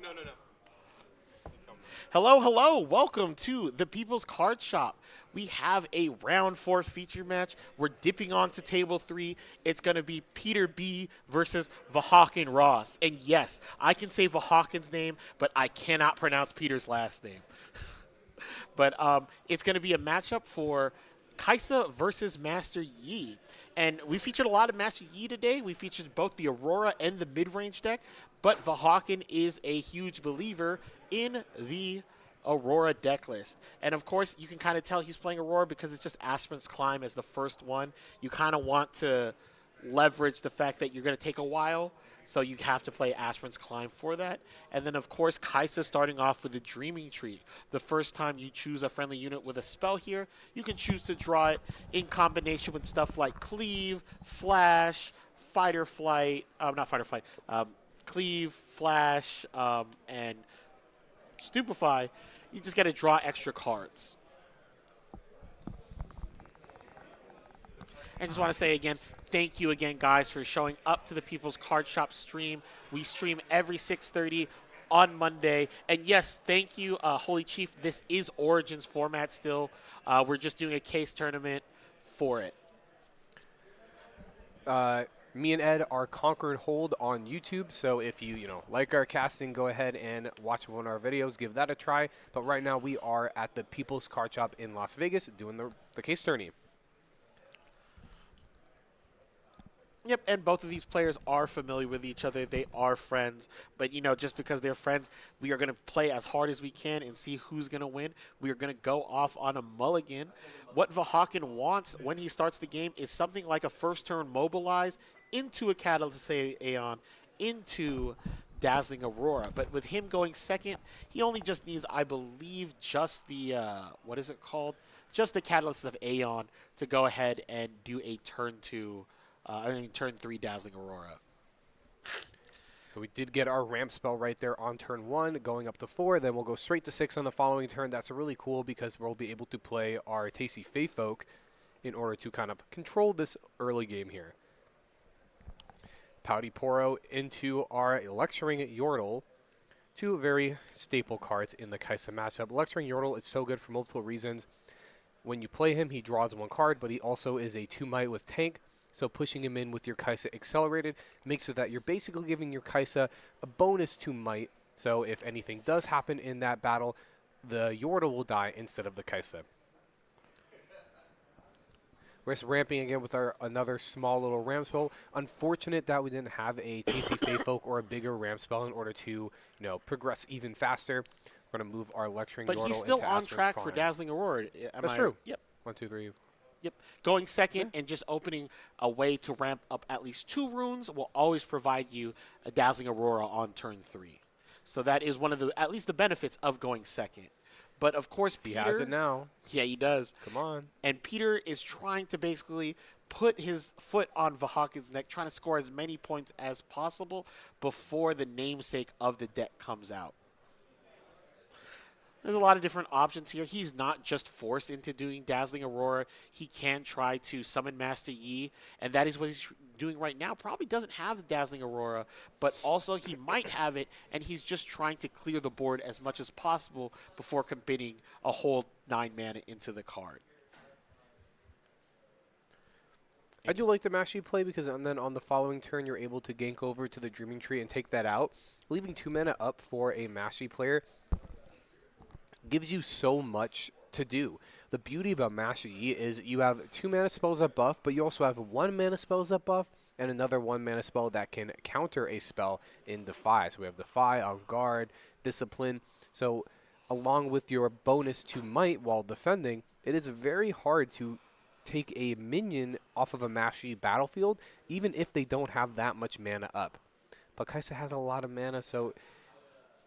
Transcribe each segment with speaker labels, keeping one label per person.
Speaker 1: No, no, no.
Speaker 2: Hello, hello. Welcome to the People's Card Shop. We have a round 4 feature match. We're dipping onto table 3. It's going to be Peter B versus Vahakn Ross. And yes, I can say Vahakn's name, but I cannot pronounce Peter's last name. But it's going to be a matchup for Kai'Sa versus Master Yi. And we featured a lot of Master Yi today. We featured both the Aurora and the mid-range deck. But Vahakn is a huge believer in the Aurora deck list. And of course, you can kind of tell he's playing Aurora because it's just Aspirant's Climb as the first one. You kind of want to leverage the fact that you're going to take a while, so you have to play Aspirant's Climb for that. And then, of course, Kai'Sa starting off with the Dreaming Tree. The first time you choose a friendly unit with a spell here, you can choose to draw it in combination with stuff like Cleave, Flash, Fight or Flight, not Fight or Flight, Cleave, Flash, and Stupefy. You just got to draw extra cards. And just want to say again, thank you again, guys, for showing up to the People's Card Shop stream. We stream every 6:30 on Monday. And yes, thank you, Holy Chief. This is Origins format still. We're just doing a case tournament for it.
Speaker 1: Me and Ed are Conquer and Hold on YouTube, so if you like our casting, go ahead and watch one of our videos, give that a try. But right now we are at the People's Card Shop in Las Vegas doing the case tourney.
Speaker 2: Yep, and both of these players are familiar with each other. They are friends. But, just because they're friends, we are going to play as hard as we can and see who's going to win. We are going to go off on a mulligan. What Vahakn wants when he starts the game is something like a first turn Mobilize into a Catalyst Aeon, into Dazzling Aurora. But with him going second, he only just needs, I believe, just the, what is it called? Just the Catalyst of Aeon to go ahead and do a turn 2. Turn 3 Dazzling Aurora.
Speaker 1: So we did get our ramp spell right there on turn 1, going up to 4. Then we'll go straight to 6 on the following turn. That's really cool because we'll be able to play our Tasty Faith Folk in order to kind of control this early game here. Pouty Poro into our Lecturing Yordle. Two very staple cards in the Kai'Sa matchup. Lecturing Yordle is so good for multiple reasons. When you play him, he draws 1 card, but he also is a 2-might with tank. So pushing him in with your Kai'Sa accelerated makes it that you're basically giving your Kai'Sa a bonus to might. So if anything does happen in that battle, the Yordle will die instead of the Kai'Sa. We're just ramping again with our another small little ramp spell. Unfortunate that we didn't have a Tasty Faith Folk or a bigger ramp spell in order to progress even faster. We're going to move our Lecturing Yordle into
Speaker 2: But he's still on
Speaker 1: Aspirant's
Speaker 2: track
Speaker 1: Climb.
Speaker 2: for Dazzling Aurora.
Speaker 1: That's true.
Speaker 2: Yep.
Speaker 1: 1, 2, 3.
Speaker 2: Yep. Going second and just opening a way to ramp up at least 2 runes will always provide you a Dazzling Aurora on turn 3. So that is one of the, at least the benefits of going second. But of course, Peter,
Speaker 1: He has it now.
Speaker 2: Yeah, he does.
Speaker 1: Come on.
Speaker 2: And Peter is trying to basically put his foot on Vahakn's neck, trying to score as many points as possible before the namesake of the deck comes out. There's a lot of different options here. He's not just forced into doing Dazzling Aurora. He can try to summon Master Yi, and that is what he's doing right now. Probably doesn't have the Dazzling Aurora, but also he might have it, and he's just trying to clear the board as much as possible before committing a whole 9 mana into the card.
Speaker 1: I do like the Mashi play because then on the following turn you're able to gank over to the Dreaming Tree and take that out. Leaving 2 mana up for a Mashi player gives you so much to do. The beauty about Mashi is you have 2 mana spells that buff, but you also have 1 mana spells that buff and another 1 mana spell that can counter a spell in Defy. So we have Defy, On Guard, Discipline. So along with your bonus to Might while defending, it is very hard to take a minion off of a Mashi battlefield, even if they don't have that much mana up. But Kai'Sa has a lot of mana, so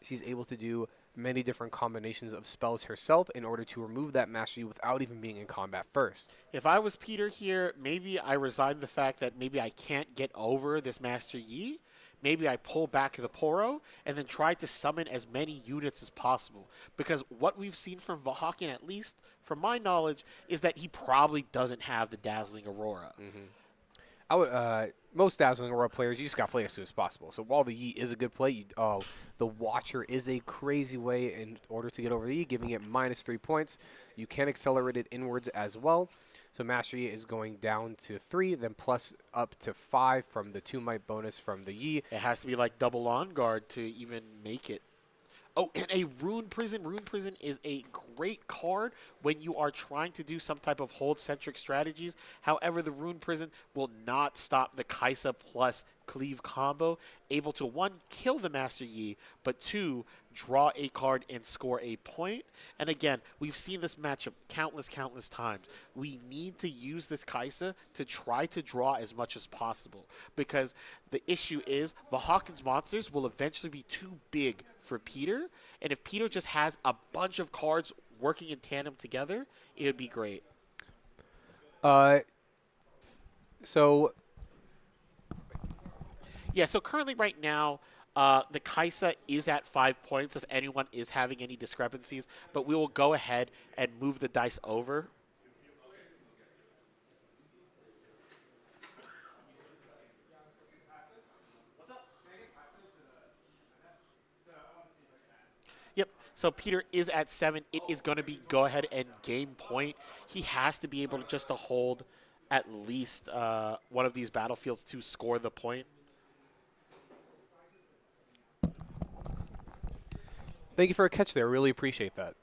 Speaker 1: she's able to do many different combinations of spells herself in order to remove that Mastery without even being in combat first.
Speaker 2: If I was Peter here, maybe I resign the fact that maybe I can't get over this Master Yi. Maybe I pull back the Poro and then try to summon as many units as possible. Because what we've seen from Vahakn, at least from my knowledge, is that he probably doesn't have the Dazzling Aurora.
Speaker 1: I would. Most Dazzling Aurora players, you just got to play as soon as possible. So while the Yi is a good play, the Watcher is a crazy way in order to get over the Yi, giving it -3 points. You can accelerate it inwards as well. So Master Yi is going down to 3, then plus up to 5 from the 2 might bonus from the Yi.
Speaker 2: It has to be like double on guard to even make it. Oh, and a Rune Prison. Rune Prison is a great card when you are trying to do some type of hold-centric strategies. However, the Rune Prison will not stop the Kai'Sa plus Cleave combo, able to, 1, kill the Master Yi, but 2, draw a card and score a point. And again, we've seen this matchup countless times. We need to use this Kai'Sa to try to draw as much as possible, because the issue is Vahakn's monsters will eventually be too big for Peter, and if Peter just has a bunch of cards working in tandem together, it would be great.
Speaker 1: So
Speaker 2: Yeah, so currently right now, the Kai'Sa is at 5 points if anyone is having any discrepancies, but we will go ahead and move the dice over. Yep, so Peter is at 7. It is going to be go ahead and game point. He has to be able to just to hold at least one of these battlefields to score the point.
Speaker 1: thank you for a catch there. Really appreciate that.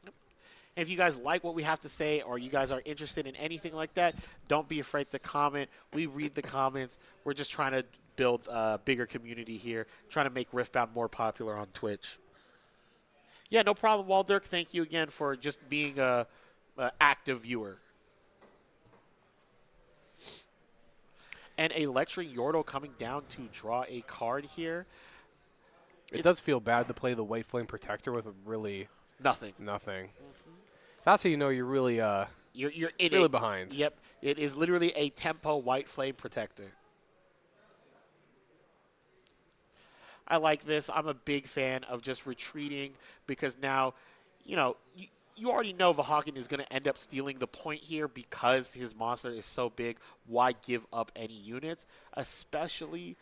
Speaker 2: And if you guys like what we have to say, or you guys are interested in anything like that, don't be afraid to comment. We read the comments. We're just trying to build a bigger community here, trying to make Riftbound more popular on Twitch. Yeah, no problem, Waldirk. Thank you again for just being a active viewer. And a Lecturing Yordle coming down to draw a card here.
Speaker 1: It does feel bad to play the White Flame Protector with really
Speaker 2: Nothing.
Speaker 1: That's how you know you're really
Speaker 2: You're in
Speaker 1: really
Speaker 2: it.
Speaker 1: behind.
Speaker 2: Yep. It is literally a tempo White Flame Protector. I like this. I'm a big fan of just retreating, because now, you already know Vahakn is going to end up stealing the point here because his monster is so big. Why give up any units, especially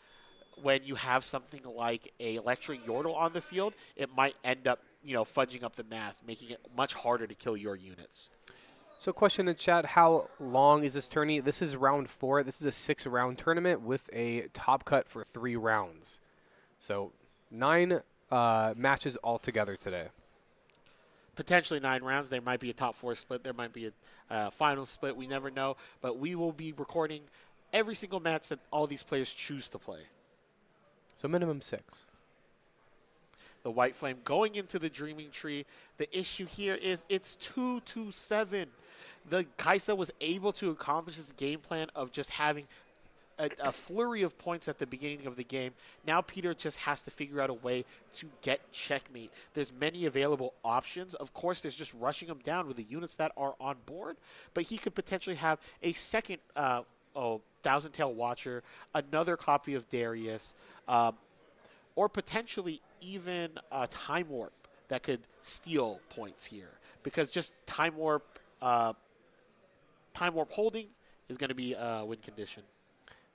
Speaker 2: when you have something like a Lecturing Yordle on the field? It might end up, fudging up the math, making it much harder to kill your units.
Speaker 1: So question in chat, how long is this tourney? This is round 4. This is a 6-round tournament with a top cut for 3 rounds. So 9 matches altogether today.
Speaker 2: Potentially 9 rounds. There might be a top 4 split. There might be a final split. We never know. But we will be recording every single match that all these players choose to play.
Speaker 1: So minimum 6.
Speaker 2: The White Flame going into the Dreaming Tree. The issue here is it's 2-7. The Kai'Sa was able to accomplish his game plan of just having a flurry of points at the beginning of the game. Now Peter just has to figure out a way to get checkmate. There's many available options. Of course, there's just rushing him down with the units that are on board, but he could potentially have a second Thousand Tail Watcher, another copy of Darius, or potentially even a Time Warp that could steal points here, because just Time Warp holding is going to be a win condition.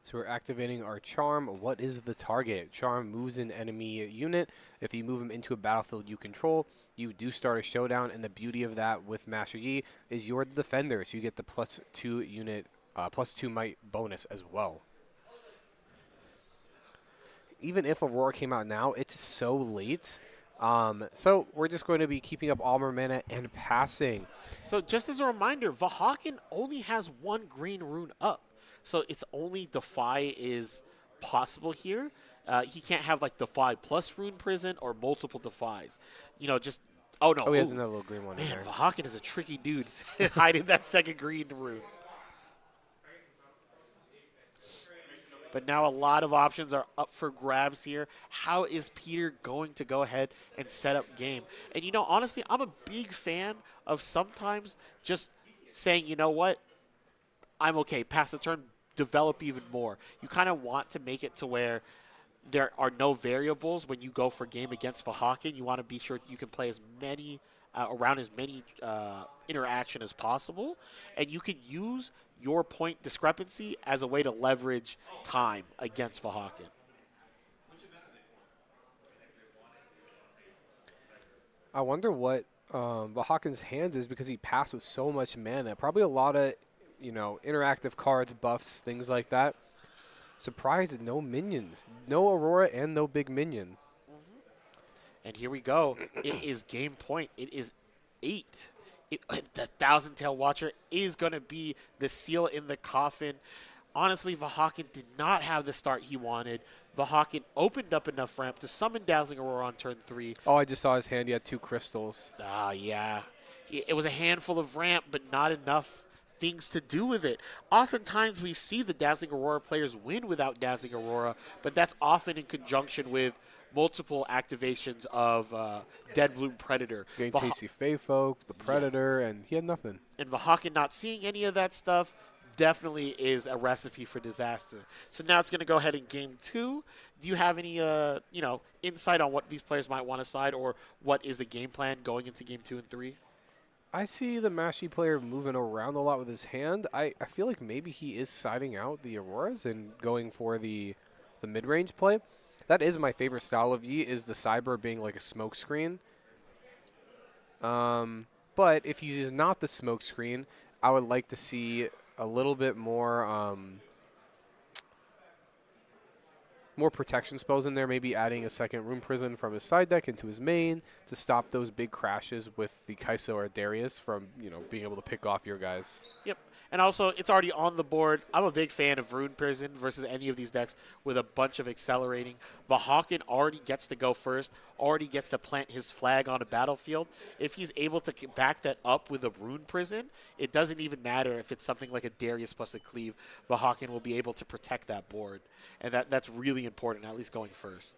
Speaker 1: So we're activating our Charm. What is the target? Charm moves an enemy unit. If you move him into a battlefield you control, you do start a showdown, and the beauty of that with Master Yi is you're the defender, so you get the +2 unit, +2 might bonus as well. Even if Aurora came out now, it's so late. So we're just going to be keeping up all our mana and passing.
Speaker 2: So just as a reminder, Vahakn only has 1 green rune up. So it's only Defy is possible here. He can't have like Defy plus Rune Prison or multiple Defies. Just, oh no.
Speaker 1: Oh, he has another little green one in
Speaker 2: Man,
Speaker 1: there.
Speaker 2: Vahakn is a tricky dude hiding that second green rune. But now a lot of options are up for grabs here. How is Peter going to go ahead and set up game? And honestly, I'm a big fan of sometimes just saying, you know what? I'm okay. Pass the turn, develop even more. You kind of want to make it to where there are no variables when you go for game against Vahakn. You want to be sure you can play as many around as many interaction as possible, and you can use your point discrepancy as a way to leverage time against Vahakn.
Speaker 1: I wonder what Vahakn's hands is because he passed with so much mana. Probably a lot of, interactive cards, buffs, things like that. Surprised, no minions. No Aurora and no big minion.
Speaker 2: And here we go. It is game point. It is 8. The Thousand Tail Watcher is going to be the seal in the coffin. Honestly, Vahakn did not have the start he wanted. Vahakn opened up enough ramp to summon Dazzling Aurora on turn 3.
Speaker 1: Oh, I just saw his hand. He had 2 crystals.
Speaker 2: Yeah. It was a handful of ramp, but not enough things to do with it. Oftentimes we see the Dazzling Aurora players win without Dazzling Aurora, but that's often in conjunction with multiple activations of Deadbloom Predator.
Speaker 1: Getting Tasty Fey Folk, the Predator, and he had nothing.
Speaker 2: And Vahakn not seeing any of that stuff definitely is a recipe for disaster. So now it's going to go ahead in game 2. Do you have any, insight on what these players might want to side, or what is the game plan going into game 2 and 3?
Speaker 1: I see the Mashy player moving around a lot with his hand. I feel like maybe he is siding out the Auroras and going for the mid-range play. That is my favorite style of Yi, is the Cyber being like a smoke screen. But if he is not the smoke screen, I would like to see a little bit more more protection spells in there, maybe adding a second Rune Prison from his side deck into his main to stop those big crashes with the Kai'Sa or Darius from, being able to pick off your guys.
Speaker 2: Yep. And also, it's already on the board. I'm a big fan of Rune Prison versus any of these decks with a bunch of accelerating. Vahakn already gets to go first, already gets to plant his flag on a battlefield. If he's able to back that up with a Rune Prison, it doesn't even matter if it's something like a Darius plus a Cleave. Vahakn will be able to protect that board. And that's really important, at least going first.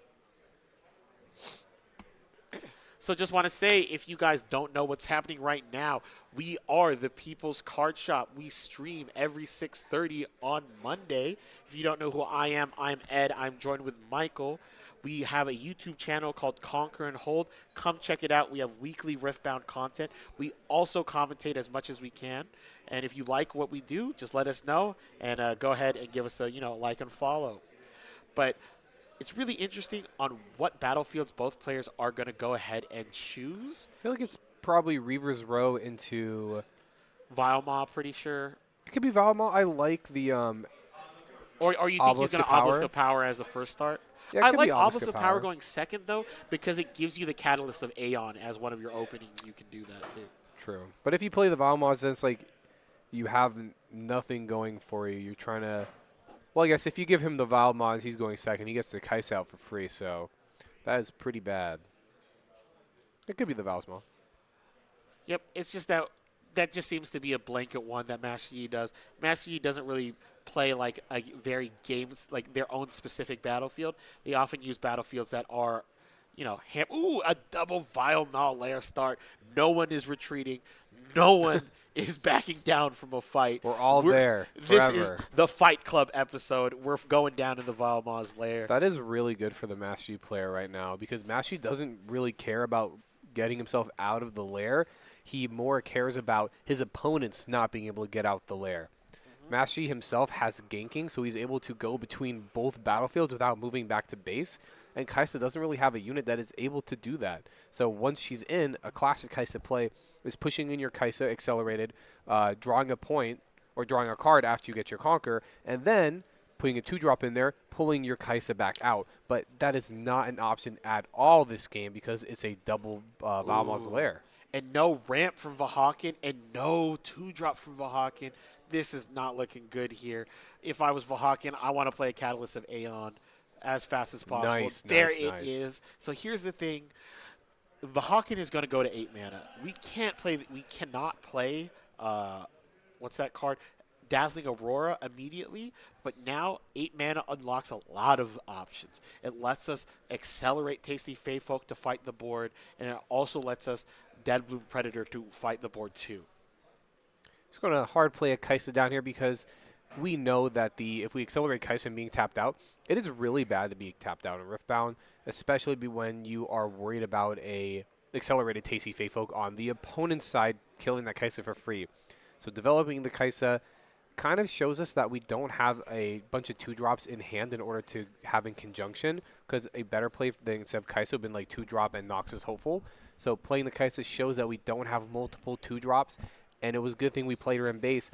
Speaker 2: So just want to say, if you guys don't know what's happening right now, we are the People's Card Shop. We stream every 6:30 on Monday. If you don't know who I am, I'm Ed. I'm joined with Michael. We have a YouTube channel called Conquer and Hold. Come check it out. We have weekly Riftbound content. We also commentate as much as we can. And if you like what we do, just let us know and go ahead and give us a like and follow. But it's really interesting on what battlefields both players are going to go ahead and choose.
Speaker 1: I feel like it's probably Reaver's Row into
Speaker 2: Vilema, pretty sure.
Speaker 1: It could be Vilema. I like the
Speaker 2: Or you think he's going to Obelisk of Power as the first start?
Speaker 1: Yeah,
Speaker 2: I like Obelisk of Power going second, though, because it gives you the Catalyst of Aeon as one of your openings. You can do that, too.
Speaker 1: True. But if you play the Vilemas, then it's like you have nothing going for you. You're trying to... Well, I guess if you give him the Vilemons, he's going second. He gets the Kai'Sa out for free, so that is pretty bad. It could be the Valsma.
Speaker 2: Yep, it's just that just seems to be a blanket one that Master Yi does. Master Yi doesn't really play like a very games, like their own specific battlefield. They often use battlefields that are, a double Vile Null layer start. No one is retreating. No one is backing down from a fight.
Speaker 1: We're there forever.
Speaker 2: This is the Fight Club episode. We're going down in the Vile Ma's lair.
Speaker 1: That is really good for the Master Yi player right now because Master Yi doesn't really care about getting himself out of the lair. He more cares about his opponents not being able to get out the lair. Master Yi himself has ganking, so he's able to go between both battlefields without moving back to base. And Kai'Sa doesn't really have a unit that is able to do that. So once she's in, a classic Kai'Sa play is pushing in your Kai'Sa accelerated, drawing a point or drawing a card after you get your Conquer, and then putting a 2-drop in there, pulling your Kai'Sa back out. But that is not an option at all this game because it's a double Valma's Lair.
Speaker 2: And no ramp from Vahakn and no 2-drop from Vahakn. This is not looking good here. If I was Vahakn, I want to play a Catalyst of Aeon as fast as possible.
Speaker 1: Nice,
Speaker 2: there
Speaker 1: nice,
Speaker 2: it
Speaker 1: nice.
Speaker 2: is. So here's the thing. Vahakn is going to go to 8 mana. We cannot play what's that card? Dazzling Aurora immediately, but now 8 mana unlocks a lot of options. It lets us accelerate Tasty Fey Folk to fight the board, and it also lets us Deadbloom Predator to fight the board too.
Speaker 1: Just going to hard play a Kai'Sa down here because we know that if we accelerate Kai'Sa and being tapped out, it is really bad to be tapped out in Riftbound, especially when you are worried about a accelerated Tasty Fey Folk on the opponent's side, killing that Kai'Sa for free. So developing the Kai'Sa kind of shows us that we don't have a bunch of 2-drops in hand in order to have in conjunction, because a better play than instead of Kai'Sa would have been like 2-drop and Nox is hopeful. So playing the Kai'Sa shows that we don't have multiple 2-drops, and it was a good thing we played her in base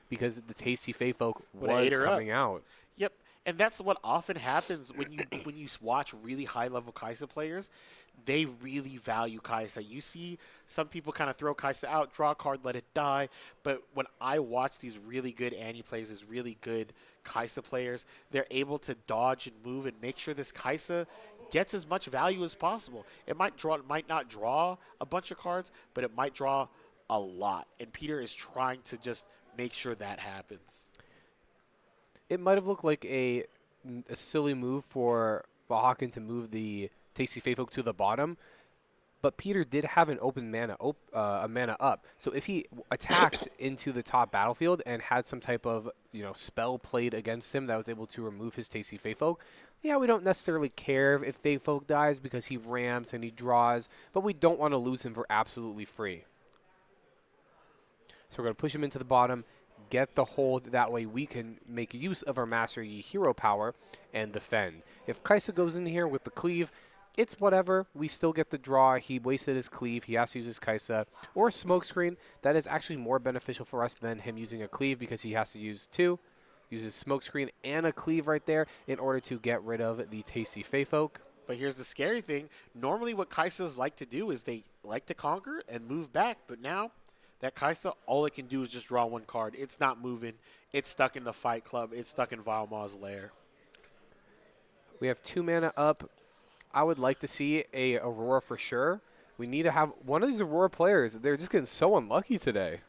Speaker 1: because the Tasty Fey Folk was coming out.
Speaker 2: Yep. And that's what often happens when you watch really high-level Kai'Sa players. They really value Kai'Sa. You see some people kind of throw Kai'Sa out, draw a card, let it die. But when I watch these really good Annie plays, these really good Kai'Sa players, they're able to dodge and move and make sure this Kai'Sa gets as much value as possible. It might not draw a bunch of cards, but it might draw a lot. And Peter is trying to just make sure that happens.
Speaker 1: It might have looked like a silly move for Vahakn to move the Tasty Fey Folk to the bottom, but Peter did have an open mana, a mana up. So if he attacked into the top battlefield and had some type of spell played against him that was able to remove his Tasty Fey Folk, yeah, we don't necessarily care if Fey Folk dies because he ramps and he draws, but we don't want to lose him for absolutely free. So we're going to push him into the bottom, get the hold, that way we can make use of our Master Yi hero power and defend. If Kai'Sa goes in here with the cleave, it's whatever. We still get the draw. He wasted his cleave. He has to use his Kai'Sa. Or a smokescreen. That is actually more beneficial for us than him using a cleave because he has to use 2. Uses smokescreen and a cleave right there in order to get rid of the Tasty Fey Folk.
Speaker 2: But here's the scary thing. Normally what Kai'Sas like to do is they like to conquer and move back. But now that Kai'Sa, all it can do is just draw 1 card. It's not moving. It's stuck in the Fight Club. It's stuck in Valma's lair.
Speaker 1: We have 2 mana up. I would like to see a Aurora for sure. We need to have one of these Aurora players. They're just getting so unlucky today.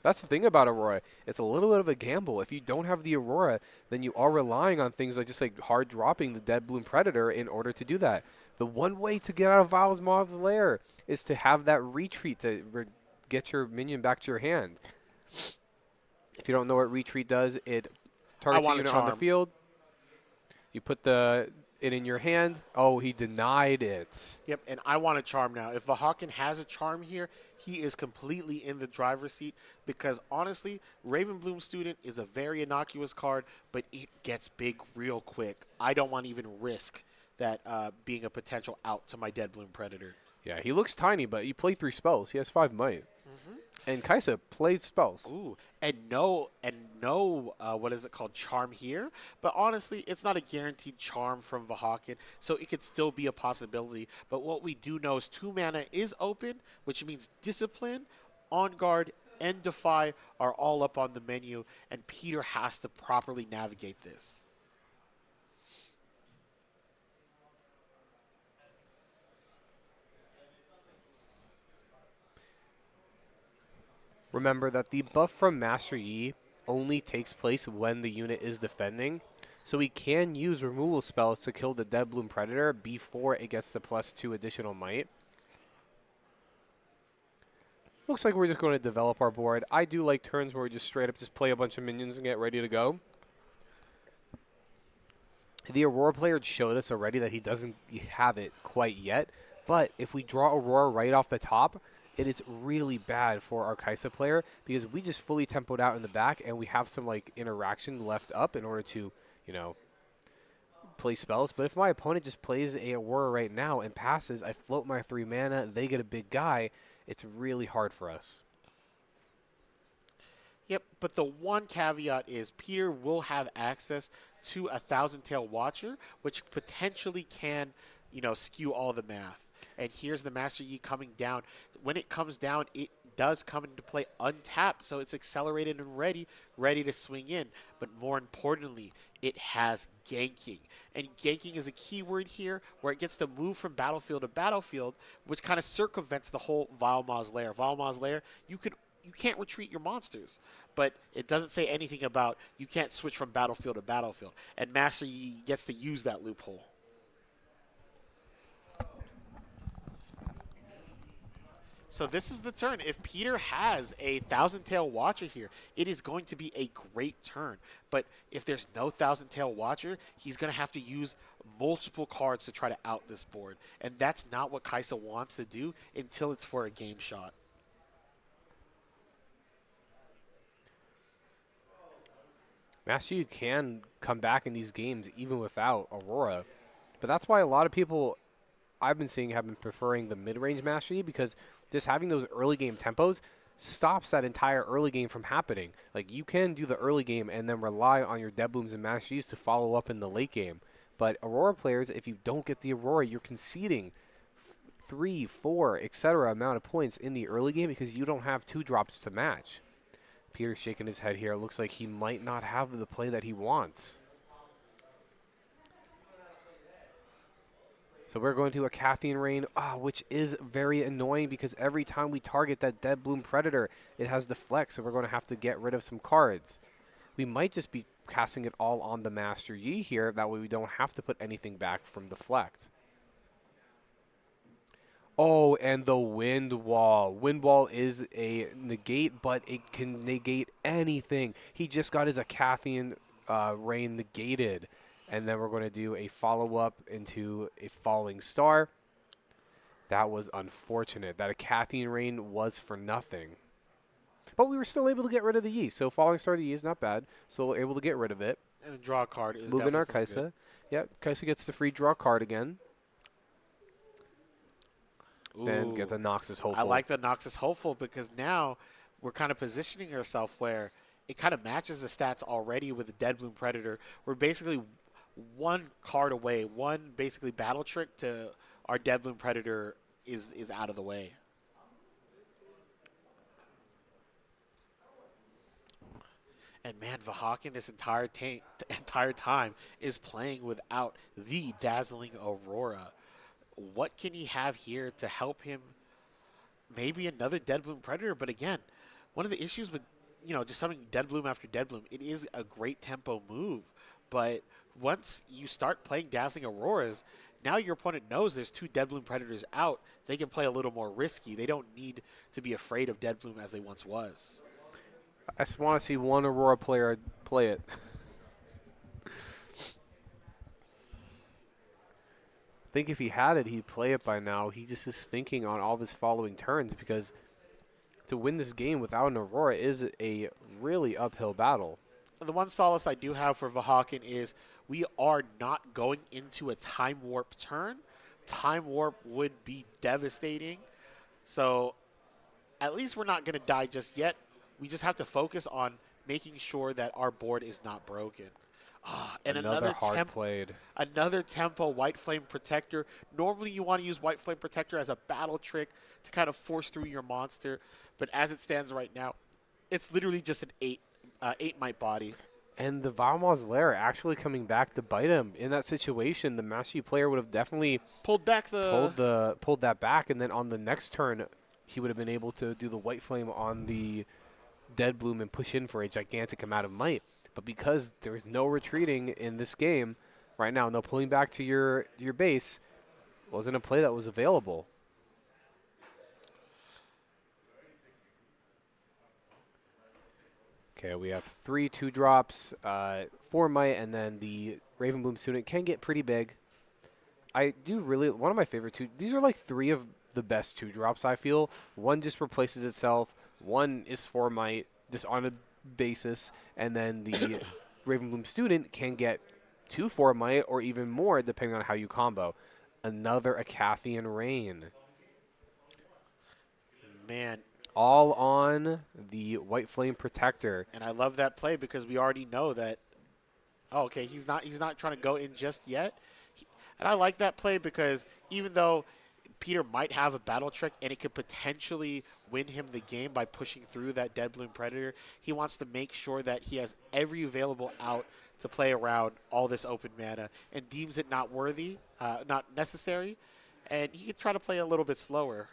Speaker 1: That's the thing about Aurora. It's a little bit of a gamble. If you don't have the Aurora, then you are relying on things like just like hard dropping the Dead Bloom Predator in order to do that. The one way to get out of Valma's lair is to have that retreat to get your minion back to your hand. If you don't know what retreat does, it targets a unit on the field. You put it in your hand. Oh, he denied it.
Speaker 2: Yep, and I want a charm now. If Vahakn has a charm here, he is completely in the driver's seat because, honestly, Ravenbloom Student is a very innocuous card, but it gets big real quick. I don't want to even risk that being a potential out to my Dead Bloom Predator.
Speaker 1: Yeah, he looks tiny, but he played 3 spells. He has 5 might. And Kai'Sa plays spells.
Speaker 2: Ooh, and no, what is it called, charm here? But honestly, it's not a guaranteed charm from Vahakn, so it could still be a possibility. But what we do know is 2 mana is open, which means Discipline, On Guard, and Defy are all up on the menu, and Peter has to properly navigate this.
Speaker 1: Remember that the buff from Master Yi only takes place when the unit is defending, so we can use removal spells to kill the Dead Bloom Predator before it gets the +2 additional might. Looks like we're just going to develop our board. I do like turns where we just straight up just play a bunch of minions and get ready to go. The Aurora player showed us already that he doesn't have it quite yet, but if we draw Aurora right off the top, it is really bad for our Kai'Sa player because we just fully tempoed out in the back and we have some like interaction left up in order to, play spells. But if my opponent just plays a Aurora right now and passes, I float my 3 mana, they get a big guy, it's really hard for us.
Speaker 2: Yep, but the one caveat is Peter will have access to a Thousand Tail Watcher, which potentially can, skew all the math. And here's the Master Yi coming down. When it comes down, it does come into play untapped, so it's accelerated and ready to swing in. But more importantly, it has ganking. And ganking is a key word here, where it gets to move from battlefield to battlefield, which kind of circumvents the whole Valma's lair. Valma's lair, you can't retreat your monsters, but it doesn't say anything about you can't switch from battlefield to battlefield. And Master Yi gets to use that loophole. So this is the turn. If Peter has a Thousand Tail Watcher here, it is going to be a great turn. But if there's no Thousand Tail Watcher, he's going to have to use multiple cards to try to out this board. And that's not what Kai'Sa wants to do until it's for a game shot.
Speaker 1: Master Yi can come back in these games even without Aurora. But that's why a lot of people I've been seeing have been preferring the mid-range Master Yi, because just having those early game tempos stops that entire early game from happening. Like, you can do the early game and then rely on your Dead Blooms and Master Yis to follow up in the late game. But Aurora players, if you don't get the Aurora, you're conceding 3, 4, etc. amount of points in the early game because you don't have 2-drops to match. Peter's shaking his head here. It looks like he might not have the play that he wants. So we're going to a Cathian Rain, which is very annoying because every time we target that Dead Bloom Predator, it has Deflect, so we're going to have to get rid of some cards. We might just be casting it all on the Master Yi here. That way we don't have to put anything back from Deflect. Oh, and the Wind Wall. Wind Wall is a negate, but it can negate anything. He just got his Cathian Rain negated. And then we're going to do a follow-up into a Falling Star. That was unfortunate. That Cathian Rain was for nothing. But we were still able to get rid of the Yi. So Falling Star the Yi is not bad. So we're able to get rid of it.
Speaker 2: And the draw card is
Speaker 1: moving our
Speaker 2: definitely
Speaker 1: Kai'Sa. Yep, Kai'Sa gets the free draw card again.
Speaker 2: Ooh,
Speaker 1: then gets a Noxus Hopeful.
Speaker 2: I like the Noxus Hopeful because now we're kind of positioning ourselves where it kind of matches the stats already with the Dead Bloom Predator. We're basically one card away, one basically battle trick to our Dead Bloom Predator is out of the way. And man, Vahakn this entire time is playing without the dazzling Aurora. What can he have here to help him? Maybe another Dead Bloom Predator, but again, one of the issues with just summoning Dead Bloom after Dead Bloom, it is a great tempo move, but once you start playing Dazzling Auroras, now your opponent knows there's 2 Dead Bloom Predators out. They can play a little more risky. They don't need to be afraid of Dead Bloom as they once was.
Speaker 1: I just want to see one Aurora player play it. I think if he had it, he'd play it by now. He just is thinking on all of his following turns because to win this game without an Aurora is a really uphill battle.
Speaker 2: The one solace I do have for Vahakn is we are not going into a Time Warp turn. Time Warp would be devastating. So at least we're not going to die just yet. We just have to focus on making sure that our board is not broken. And another tempo White Flame Protector. Normally you want to use White Flame Protector as a battle trick to kind of force through your monster. But as it stands right now, it's literally just an 8 might body.
Speaker 1: And the Valmaw's Lair actually coming back to bite him. In that situation, the Master Yi player would have definitely
Speaker 2: pulled
Speaker 1: that back, and then on the next turn, he would have been able to do the White Flame on the Dead Bloom and push in for a gigantic amount of might. But because there is no retreating in this game right now, no pulling back to your base, wasn't a play that was available. Okay, we have 3 2-drops, 4 might, and then the Ravenbloom student can get pretty big. I do really, one of my favorite these are like 3 of the best 2-drops, I feel. One just replaces itself, one is 4 might, just on a basis, and then the Ravenbloom student can get 2 4 might or even more depending on how you combo. Another Cathian Rain.
Speaker 2: Man.
Speaker 1: All on the White Flame Protector.
Speaker 2: And I love that play because we already know that, okay, he's not trying to go in just yet. And I like that play because even though Peter might have a battle trick and it could potentially win him the game by pushing through that Dead Bloom Predator, he wants to make sure that he has every available out to play around all this open mana and deems it not worthy, not necessary, and he could try to play a little bit slower.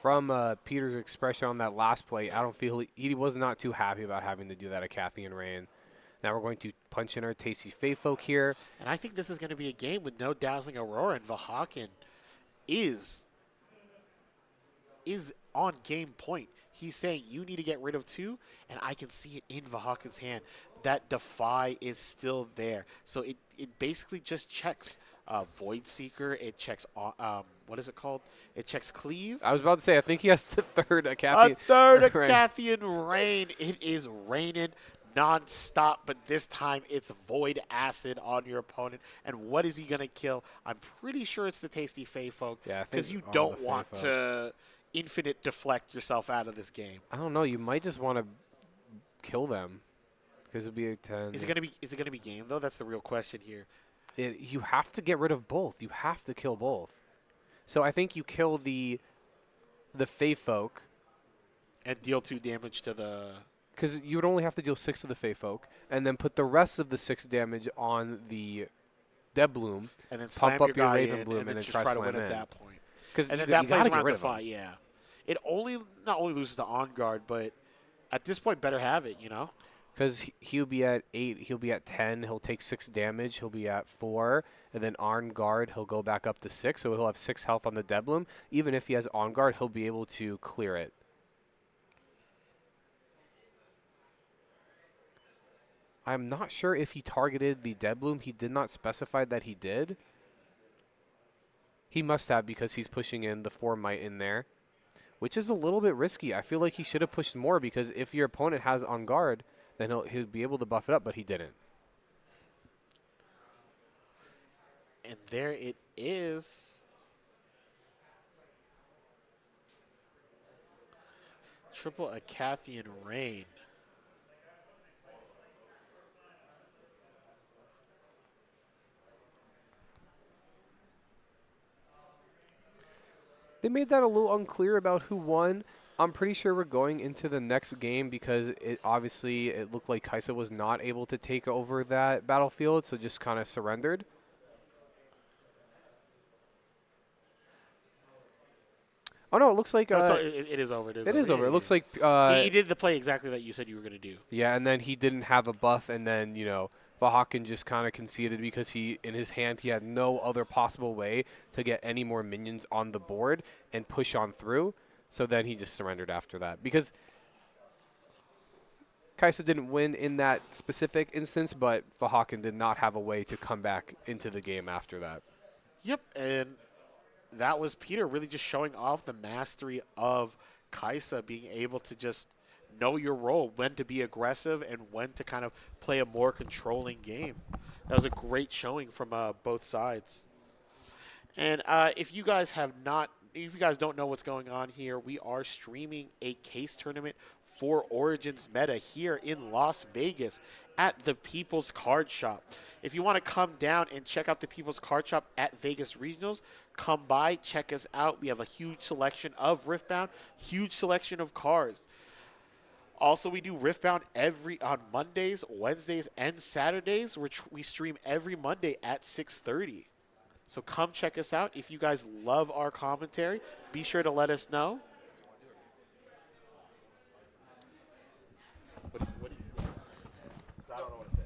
Speaker 1: From Peter's expression on that last play, I don't feel he was not too happy about having to do that at Cathian Rain. Now we're going to punch in our Tasty Fae Folk here.
Speaker 2: And I think this is going to be a game with no Dazzling Aurora, and Vahakn is on game point. He's saying you need to get rid of 2, and I can see it in Vahakn's hand. That Defy is still there. So it basically just checks Void Seeker. It checks, what is it called? It checks Cleave.
Speaker 1: I was about to say, I think he has the third Acepcion.
Speaker 2: A third Acepcion Rain. It is raining non-stop, but this time it's Void Acid on your opponent. And what is he going to kill? I'm pretty sure it's the Tasty Fey Folk, because you don't want to infinite deflect yourself out of this game.
Speaker 1: I don't know. You might just want to kill them, because it'll be a 10.
Speaker 2: Is it going to be game, though? That's the real question here.
Speaker 1: You have to get rid of both. You have to kill both. So I think you kill the Fey Folk.
Speaker 2: And deal 2 damage to the...
Speaker 1: Because you would only have to deal 6 to the Fey Folk, and then put the rest of the 6 damage on the Dead Bloom,
Speaker 2: and then
Speaker 1: pump up your Raven
Speaker 2: Bloom,
Speaker 1: and then
Speaker 2: try
Speaker 1: to
Speaker 2: to
Speaker 1: win
Speaker 2: at that point.
Speaker 1: Because
Speaker 2: and then that plays around Defy, yeah. It not only loses to On Guard, but at this point, better have it, you know?
Speaker 1: Because he'll be at 8, he'll be at 10, he'll take 6 damage, he'll be at 4, and then On Guard, he'll go back up to 6, so he'll have 6 health on the Dead Bloom. Even if he has On Guard, he'll be able to clear it. I'm not sure if he targeted the Dead Bloom. He did not specify that he did. He must have, because he's pushing in the 4 Might in there, which is a little bit risky. I feel like he should have pushed more, because if your opponent has On Guard, then he'll be able to buff it up, but he didn't.
Speaker 2: And there it is. Triple Acepcion Rain.
Speaker 1: They made that a little unclear about who won. I'm pretty sure we're going into the next game, because it looked like Kai'Sa was not able to take over that battlefield, so just kind of surrendered. Oh no, it looks like
Speaker 2: it is over.
Speaker 1: It is over. It looks like
Speaker 2: he did the play exactly that you said you were going to do.
Speaker 1: Yeah, and then he didn't have a buff, and then Vahakn just kind of conceded, because in his hand he had no other possible way to get any more minions on the board and push on through. So then he just surrendered after that, because Kai'Sa didn't win in that specific instance, but Vahakn did not have a way to come back into the game after that.
Speaker 2: Yep, and that was Peter really just showing off the mastery of Kai'Sa, being able to just know your role, when to be aggressive and when to kind of play a more controlling game. That was a great showing from both sides. And if you guys don't know what's going on here, we are streaming a case tournament for Origins Meta here in Las Vegas at the People's Card Shop. If you want to come down and check out the People's Card Shop at Vegas Regionals, come by, check us out. We have a huge selection of Riftbound, huge selection of cards. Also, we do Riftbound on Mondays, Wednesdays, and Saturdays, which we stream every Monday at 6:30. So come check us out. If you guys love our commentary, be sure to let us know. What do you say? I don't know what to say.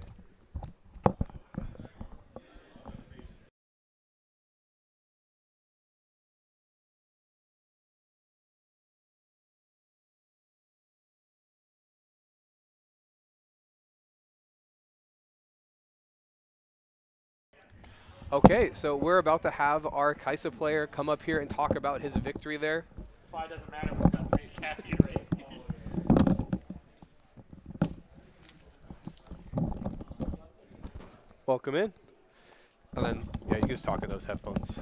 Speaker 1: Okay, so we're about to have our Kai'Sa player come up here and talk about his victory there.
Speaker 2: Five doesn't matter. We've got 3 Acepcion Rain.
Speaker 1: Welcome in. And then, yeah, you can just talk in those headphones.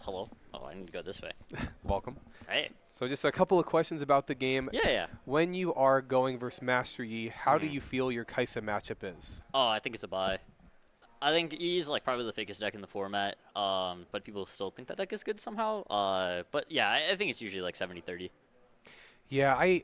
Speaker 3: Hello. Oh, I need to go this way.
Speaker 1: Welcome.
Speaker 3: Hey.
Speaker 1: So just a couple of questions about the game.
Speaker 3: Yeah.
Speaker 1: When you are going versus Master Yi, how do you feel your Kai'Sa matchup is?
Speaker 3: Oh, I think it's a bye. I think he's like probably the fakest deck in the format, but people still think that deck is good somehow. But yeah, I think it's usually like 70-30.
Speaker 1: Yeah,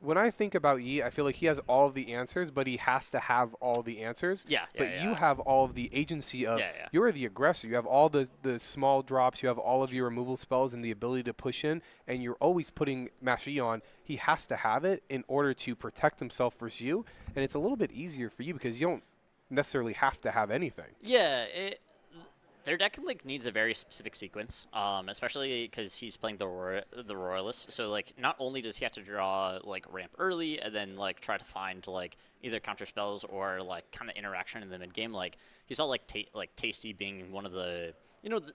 Speaker 1: when I think about Yi, I feel like he has all of the answers, but he has to have all the answers. But you have all of the agency of, you're the aggressor. You have all the small drops. You have all of your removal spells and the ability to push in, and you're always putting Master Yi on. He has to have it in order to protect himself versus you, and it's a little bit easier for you because you don't necessarily have to have anything.
Speaker 3: Yeah, their deck like needs a very specific sequence, especially because he's playing the Royalist. So like, not only does he have to draw like ramp early and then like try to find like either counter spells or like kind of interaction in the mid game. Like he saw like Tasty being one of the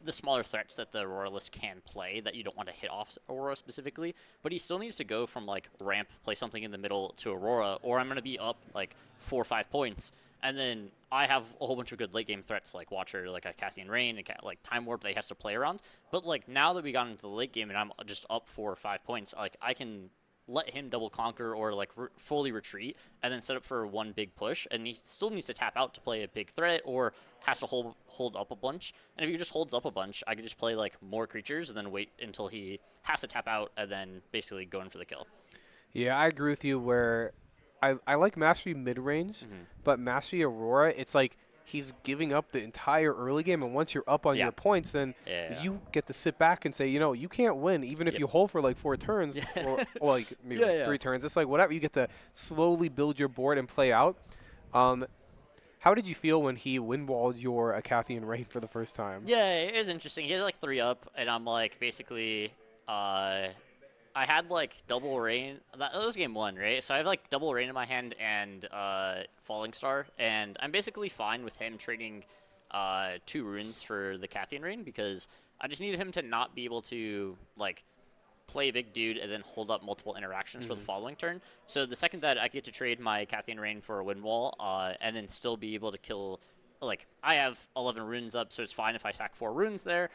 Speaker 3: the smaller threats that the Royalist can play that you don't want to hit off Aurora specifically, but he still needs to go from like ramp, play something in the middle to Aurora, or I'm going to be up like 4 or 5 points. And then I have a whole bunch of good late game threats like Watcher, like a Cathian Rain, and like Time Warp that he has to play around. But like now that we got into the late game and I'm just up 4 or 5 points, like I can let him double conquer or like fully retreat and then set up for one big push. And he still needs to tap out to play a big threat or has to hold up a bunch. And if he just holds up a bunch, I could just play like more creatures and then wait until he has to tap out and then basically go in for the kill.
Speaker 1: Yeah, I agree with you where I like Mastery mid-range, but Mastery Aurora, it's like he's giving up the entire early game, and once you're up on your points, then you get to sit back and say, you can't win, even if you hold for like 4 turns, or like maybe 3 turns. It's like whatever. You get to slowly build your board and play out. How did you feel when he win-walled your Acathian Rain for the first time?
Speaker 3: Yeah, it was interesting. He has like 3 up, and I'm like basically I had like double rain. That was game 1, right? So I have like double rain in my hand and Falling Star, and I'm basically fine with him trading 2 runes for the Cathian Rain because I just needed him to not be able to like play a big dude and then hold up multiple interactions for the following turn. So the second that I get to trade my Cathian Rain for a Windwall and then still be able to kill. Like, I have 11 runes up, so it's fine if I sack 4 runes there.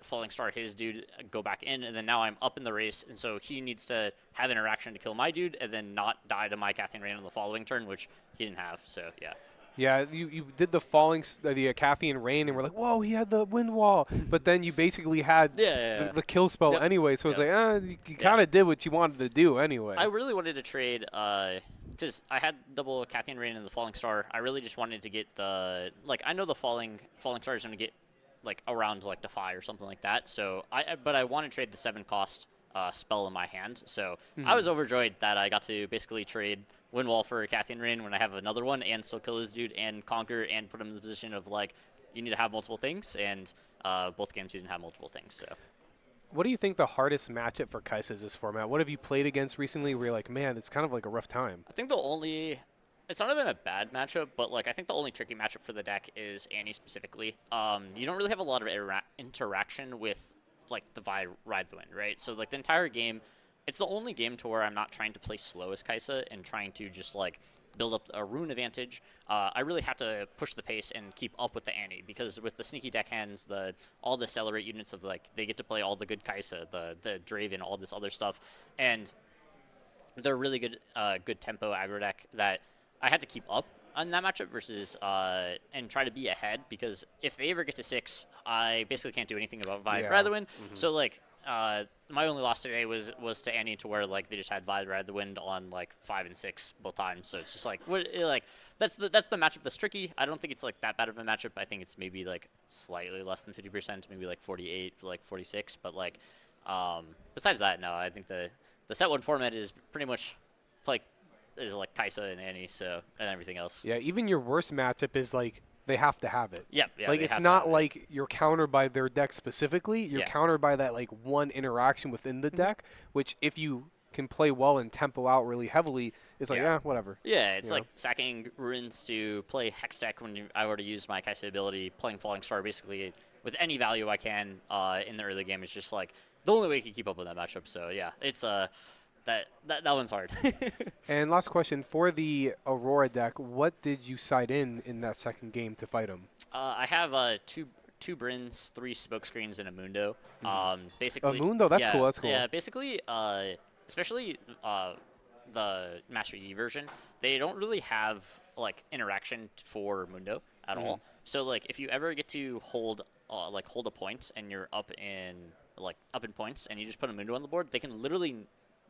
Speaker 3: Falling Star, his dude, go back in, and then now I'm up in the race, and so he needs to have interaction to kill my dude, and then not die to my Cathian Rain on the following turn, which he didn't have, so yeah.
Speaker 1: Yeah, you did the Cathian Rain, and we're like, whoa, he had the wind wall. But then you basically had the kill spell anyway, so it's like, you kind of did what you wanted to do anyway.
Speaker 3: I really wanted to trade, because I had double Cathian Rain and the Falling Star. I really just wanted to get the, like, I know the Falling Star is going to get, like, around, like, Defy or something like that. So, but I want to trade the 7-cost spell in my hand. So, I was overjoyed that I got to basically trade Windwall for Cathian Rain when I have another one and still kill his dude and conquer and put him in the position of, like, you need to have multiple things. And both games he didn't have multiple things, so.
Speaker 1: What do you think the hardest matchup for Kai'Sa is this format? What have you played against recently where you're like, man, it's kind of like a rough time?
Speaker 3: I think it's not even a bad matchup, but like I think the only tricky matchup for the deck is Annie specifically. You don't really have a lot of interaction with like the Vi Ride the Wind, right? So like the entire game, it's the only game to where I'm not trying to play slow as Kai'Sa and trying to just like build up a rune advantage. I really have to push the pace and keep up with the Annie because with the sneaky deck hands, all the accelerate units of like they get to play all the good Kai'Sa, the Draven, all this other stuff, and they're really good good tempo aggro deck that I had to keep up on that matchup versus and try to be ahead because if they ever get to 6, I basically can't do anything about Vi Ride the Wind. So like. My only loss today was to Annie to where like they just had Vi Ride the Wind on like 5 and 6 both times. So it's just like that's the matchup that's tricky. I don't think it's like that bad of a matchup. I think it's maybe like slightly less than 50%, maybe like 48, like 46. But like besides that, no, I think the set 1 format is pretty much like Kai'Sa and Annie, so and everything else.
Speaker 1: Yeah, even your worst matchup is like. They have to have it.
Speaker 3: Yeah,
Speaker 1: like it's not like you're countered by their deck specifically. You're countered by that like one interaction within the deck, which if you can play well and tempo out really heavily, it's like whatever.
Speaker 3: Yeah, it's like sacking runes to play Hex deck when I already used my Kai'Sa ability, playing Falling Star basically with any value I can in the early game. It's just like the only way you can keep up with that matchup. So yeah, it's that one's hard.
Speaker 1: And last question, for the Aurora deck, what did you side in that second game to fight him?
Speaker 3: I have two Brins, 3 smoke screens, and a Mundo. Basically,
Speaker 1: a Mundo, that's cool. That's cool.
Speaker 3: Yeah, basically, especially the Master Yi version, they don't really have like interaction for Mundo at all. So like, if you ever get to hold a point and you're up in points, and you just put a Mundo on the board, they can literally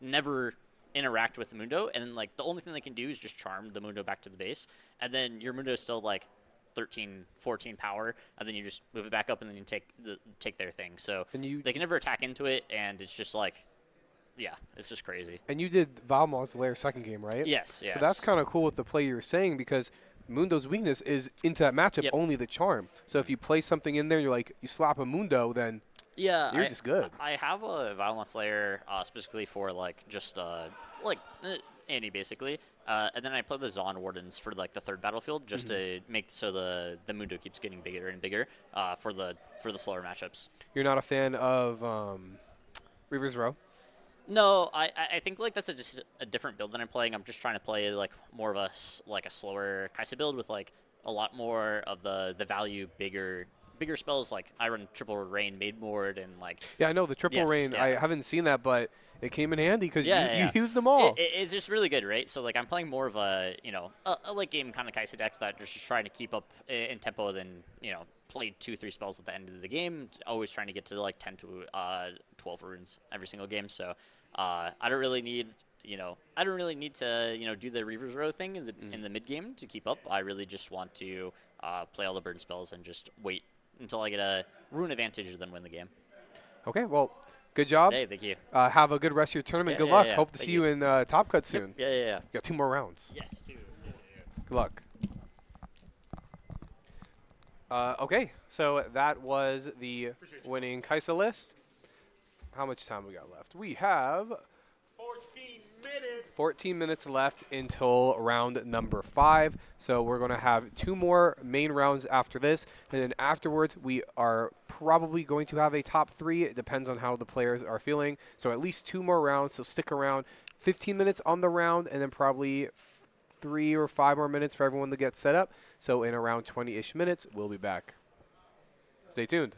Speaker 3: never interact with the Mundo, and then like the only thing they can do is just charm the Mundo back to the base, and then your Mundo is still like 13, 14 power, and then you just move it back up, and then you take their thing. So they can never attack into it, and it's just like, yeah, it's just crazy.
Speaker 1: And you did Val Mausoleer second game, right?
Speaker 3: Yes.
Speaker 1: So that's kind of cool with the play you were saying because Mundo's weakness is into that matchup
Speaker 3: Yep.
Speaker 1: only the charm. So if you play something in there, you slap a Mundo, then
Speaker 3: Yeah,
Speaker 1: you're just good.
Speaker 3: I have a Violence Slayer specifically for like just Annie basically, and then I play the Zon Wardens for like the third battlefield just to make so the Mundo keeps getting bigger and bigger for the slower matchups.
Speaker 1: You're not a fan of Reaver's Row?
Speaker 3: No, I think like that's just a different build that I'm playing. I'm just trying to play like more of a slower Kai'Sa build with like a lot more of the value bigger spells. Like I run triple rain maid ward and like
Speaker 1: Yeah, I know the triple
Speaker 3: Yes,
Speaker 1: rain.
Speaker 3: yeah.
Speaker 1: I haven't seen that, but it came in handy because you
Speaker 3: yeah.
Speaker 1: used them all.
Speaker 3: It's just really good, right? So like I'm playing more of a a late game kind of Kai'Sa deck that just trying to keep up in tempo than play 2-3 spells at the end of the game. Always trying to get to like 10 to 12 runes every single game. So I don't really need to do the Reaver's Row thing in the mid game to keep up. I really just want to play all the burn spells and just wait until I get a rune advantage and then win the game.
Speaker 1: Okay, well, good job.
Speaker 3: Hey, thank you.
Speaker 1: Have a good rest of your tournament.
Speaker 3: Yeah,
Speaker 1: Good luck.
Speaker 3: yeah.
Speaker 1: Hope to
Speaker 3: Thank
Speaker 1: see you in Top Cut soon.
Speaker 3: Yeah.
Speaker 1: You got 2 more rounds.
Speaker 3: Yes, too.
Speaker 1: Good luck. Okay, so that was the winning Kai'Sa list. How much time we got left? We have 14 minutes left until round number 5. So we're going to have 2 more main rounds after this. And then afterwards, we are probably going to have a top 3. It depends on how the players are feeling. So at least 2 more rounds. So stick around. 15 minutes on the round and then probably 3 or 5 more minutes for everyone to get set up. So in around 20-ish minutes, we'll be back. Stay tuned.